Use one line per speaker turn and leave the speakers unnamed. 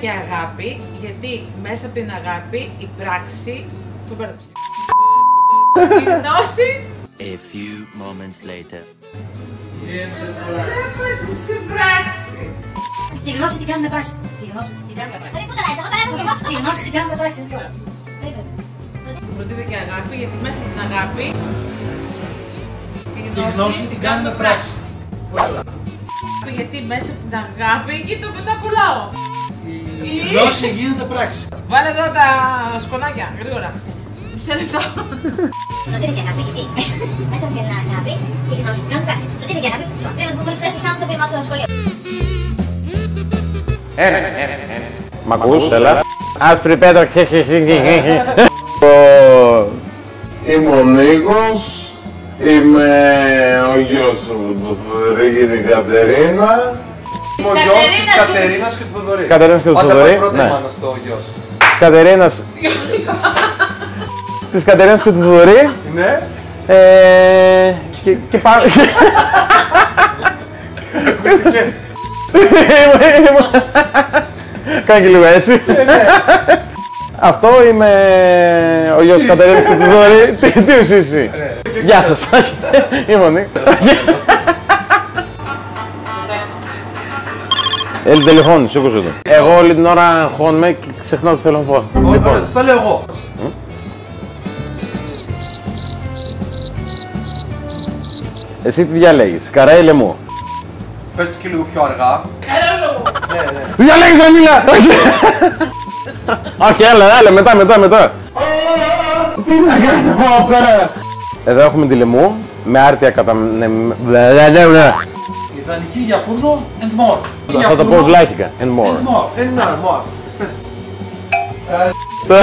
και αγάπη, γιατί μέσα από την αγάπη η πράξη. Το μπέρδεψε. Η γνώση.
A few moments later.
Στην πράξη.
Τη γνώση την κάνουμε πράξη. Τη γνώση την κάνουμε πράξη. Τη γνώση την κάνουμε πράξη.
Φροντίδα και αγάπη, γιατί μέσα από την αγάπη
Τη γνώση την κάνουμε πράξη.
Γιατί μέσα από την αγάπη εκεί το πεταπουλάω.
Η γνώση γίνεται πράξη.
Βάλε εδώ τα σκονάκια, γρήγορα. Μισό λεπτό.
Φροντίδα και αγάπη, γιατί μέσα από την αγάπη τη γνώση την κάνουμε πράξη. Φροντίδα και αγάπη, πρέπει να πούμε πολλές φορές το οποίο είμαστε στο σχολείο.
Μ' ακούς, έλα. Άσπρη πέτρα,
Είμαι ο Νίκος, είμαι ο γιος του Θοδωρή και την Κατερίνα.
Είμαι ο γιος της Κατερίνας και του Θοδωρή.
Της Κατερίνας και του
Πάντα
Θοδωρή,
πάει πρώτη
ναι.
μάνα στο γιος.
Της Κατερίνας. Της Κατερίνας και του Θοδωρή.
Ναι.
Και πάμε. Κάνει και λίγο έτσι. Αυτό είμαι ο γιος της Κατερίνας και του Θοδωρή. Τι εσύ. Γεια σας. Είμαι ο Νίκος. Έλει τηλεφώνει, σήκωσε το. Εγώ όλη την ώρα αγχώνομαι και ξεχνάω τι θέλω να πω.
Ωραία, θα λέω εγώ.
Εσύ τι διαλέγεις, καρέ ή λαιμού?
Πες το και λίγο πιο αργά.
Διαλέγεις να μιλά! Όχι, έλα, μετά. Τι να κάνω πέρα. Εδώ έχουμε τη λαιμού, με άρτια κατά...
Ιδανική για φούρνο and more.
Θα το πω βλάχικα, and more.
And more. Πες το.